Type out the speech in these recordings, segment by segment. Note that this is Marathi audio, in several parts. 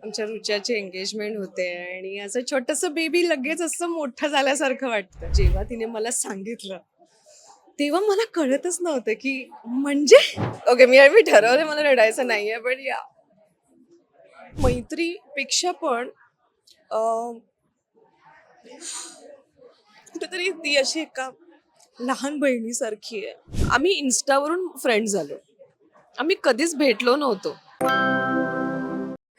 आमच्या रुच्याचे एंगेजमेंट होते आणि असं छोटंसं बेबी लगेच असं मोठं झाल्यासारखं वाटतं. जेव्हा तिने मला सांगितलं तेव्हा मला कळतच नव्हतं की म्हणजे ओके मी ठरवलं मला रडायचं नाहीये पण या मैत्रीपेक्षा पण अं, कुठेतरी ती अशी एका लहान बहिणीसारखी आहे. आम्ही इन्स्टावरून फ्रेंड झालो. आम्ही कधीच भेटलो नव्हतो.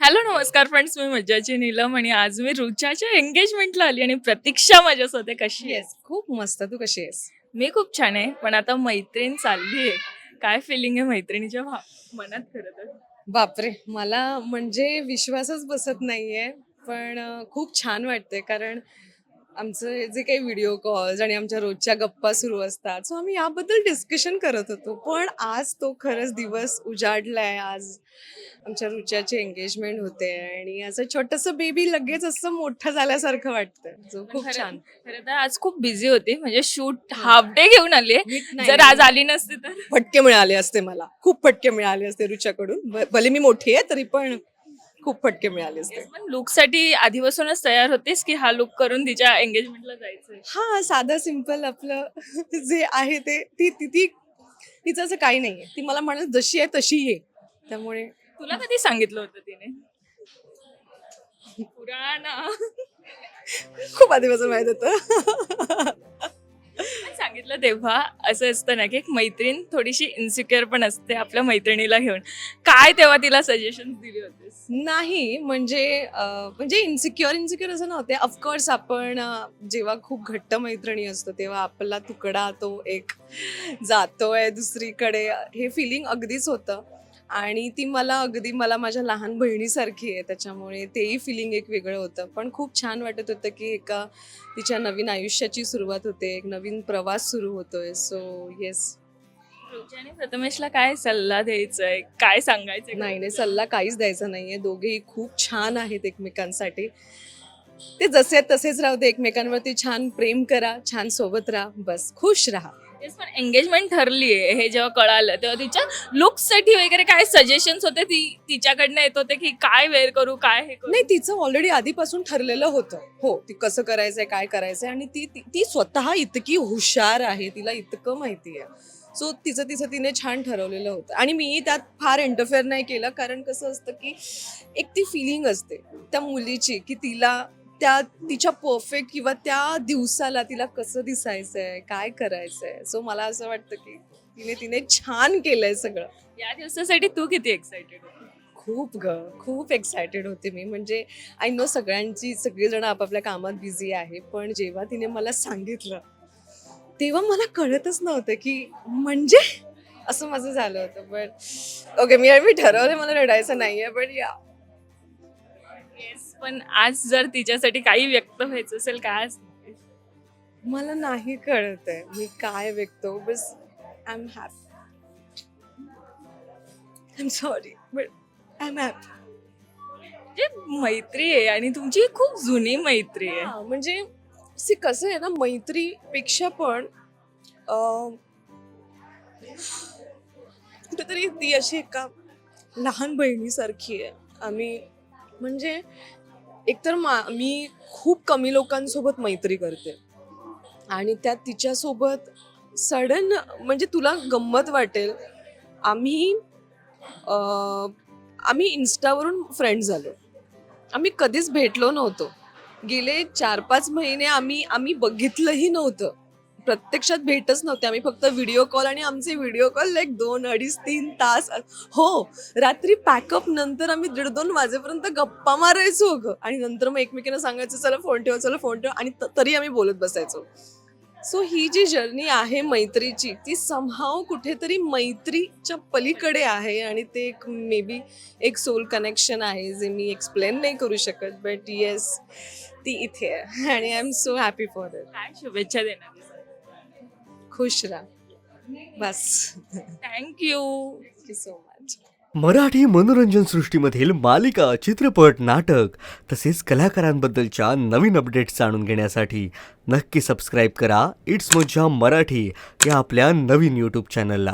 हॅलो नमस्कार फ्रेंड्स, मी मज्जाची नीलम आणि आज मी रुचाच्या एंगेजमेंटला आली आणि प्रतीक्षा माझ्यासोबत आहे. कशी आहे? खूप मस्त. तू कशी आहेस? मी खूप छान आहे, पण आता मैत्रीण चालली आहे. काय फिलिंग आहे मैत्रिणीच्या मनात खरं तर? बापरे, मला म्हणजे विश्वासच बसत नाहीये. पण खूप छान वाटतंय कारण आमचे जे काही व्हिडिओ कॉल्स आणि आमच्या रोजच्या गप्पा सुरू असतात, सो आम्ही याबद्दल डिस्कशन करत होतो. पण आज तो खरंच दिवस उजाडलाय. आज आमच्या रुच्याचे एंगेजमेंट होते आणि असं छोटंसं बेबी लगेच असं मोठं झाल्यासारखं वाटतंय. जो पण खूप खरं छान. खरं तर आज खूप बिझी होती, म्हणजे शूट हाफ डे घेऊन आली आहे. नाही, जर आज नाही. आली नसती तर फटके मिळाले असते मला. खूप फटके मिळाले असते रुच्याकडून. भले मी मोठी आहे तरी पण खूप फटके मिळाले असते. पण लुकसाठी आधीपासूनच तयार होतीस की हा लुक करून तिच्या एंगेजमेंटला जायचंय? हा साधं सिंपल आपलं जे आहे ते ती ती ती तिचं असं काही नाहीये. ती मला म्हणत जशी आहे तशी ये. त्यामुळे तुला कधी सांगितलं होतं तिने? पुराणा खूप आधीपासून माहित होतं. पण सांगितलं तेव्हा असं असतं ना की एक मैत्रीण थोडीशी इन्सिक्युअर पण असते आपल्या मैत्रिणीला घेऊन. काय तेव्हा तिला सजेशन दिली होतीस? नाही म्हणजे म्हणजे इन्सिक्युअर असं नव्हते. ऑफकोर्स आपण जेव्हा खूप घट्ट मैत्रिणी असतो तेव्हा आपला तुकडा तो एक जातोय दुसरीकडे हे फिलिंग अगदीच होतं. आणि ती मला माझ्या लहान बहिणीसारखी आहे त्याच्यामुळे तेही फिलिंग एक वेगळं होतं. पण खूप छान वाटत होतं की एका तिच्या नवीन आयुष्याची सुरुवात होते, एक नवीन प्रवास सुरू होतोय. So yes. रुची आणि प्रथमेशला काय सल्ला द्यायचाय, काय सांगायचंय नाही सल्ला काहीच द्यायचा नाहीये. दोघेही खूप छान आहेत एकमेकांसाठी. ते जसे आहेत तसेच राहू दे. एकमेकांवरती छान प्रेम करा, छान सोबत राहा, बस खुश राहा. तेच, पण एंगेजमेंट ठरलीये हे जेव्हा कळालं तेव्हा तिच्या लुक्ससाठी वगैरे काय सजेशन्स होते? तिच्याकडनं येत होते की काय वेअर करू, काय हे करू? नाही तिचं ऑलरेडी आधीपासून ठरलेलं होतं. हो, ती कसं करायचंय, काय करायचंय आणि ती ती ती स्वतः इतकी हुशार आहे, तिला इतकं माहिती आहे. सो तिचं तिचं तिने छान ठरवलेलं होतं आणि मी त्यात फार इंटरफेअर नाही केलं कारण कसं असतं की एक ती फिलिंग असते त्या मुलीची की तिला त्या तिच्या परफेक्ट किंवा त्या दिवसाला तिला कसं दिसायचंय, काय करायचंय. सो मला असं वाटतं की तिने तिने छान केलंय सगळं. या दिवसासाठी तू किती एक्साइटेड होती? खूप एक्सायटेड होते मी. म्हणजे आय नो सगळेजण आपापल्या कामात बिझी आहे. पण जेव्हा तिने मला सांगितलं तेव्हा मला कळतच नव्हतं की म्हणजे असं माझं झालं होतं. पण ओके मी ठरवलं मला रडायचं नाहीये पण या येस, पण आज जर तिच्यासाठी काही व्यक्त व्हायचं असेल काय? मला नाही कळत आहे मी काय व्यक्तो. बस I am happy. I am sorry but I am happy. म्हणजे मैत्री आहे आणि तुमची खूप जुनी मैत्री आहे. म्हणजे कसं आहे ना मैत्रीपेक्षा पण कुठेतरी ती अशी एका लहान बहिणीसारखी आहे. आम्ही म्हणजे एकतर मी खूप कमी लोकांसोबत मैत्री करते आणि त्यात तिच्यासोबत सडन म्हणजे तुला गंमत वाटेल आम्ही आम्ही इन्स्टावरून फ्रेंड झालो. आम्ही कधीच भेटलो नव्हतो. गेले 4-5 महिने आम्ही आम्ही बघितलंही नव्हतं. प्रत्यक्षात भेटच नव्हते. आम्ही फक्त व्हिडिओ कॉल आणि आमचे व्हिडिओ कॉल लाईक 2, 2.5-3 तास. हो, रात्री पॅकअप नंतर आम्ही 1:30-2 वाजेपर्यंत गप्पा मारायचो गं आणि नंतर मग एकमेकांना सांगायचं चला फोन ठेवा आणि तरी आम्ही बोलत बसायचो. सो ही जी जर्नी आहे मैत्रीची ती समहाव कुठेतरी मैत्रीच्या पलीकडे आहे आणि ते एक मे बी एक सोल कनेक्शन आहे जे मी एक्सप्लेन नाही करू शकत. बट येस ती इथे आहे आणि I am so happy for it. काय शुभेच्छा देणार? खुश राहा बस. Thank you. Thank you so much. Marathi मनोरंजन सृष्टीमधील मालिका, चित्रपट, नाटक तसेच कलाकारांबद्दलच्या नवीन अपडेट्स जाणून घेण्यासाठी नक्की सबस्क्राईब करा इट्स मज्जा मराठी या आपल्या नवीन यूट्यूब चॅनलला.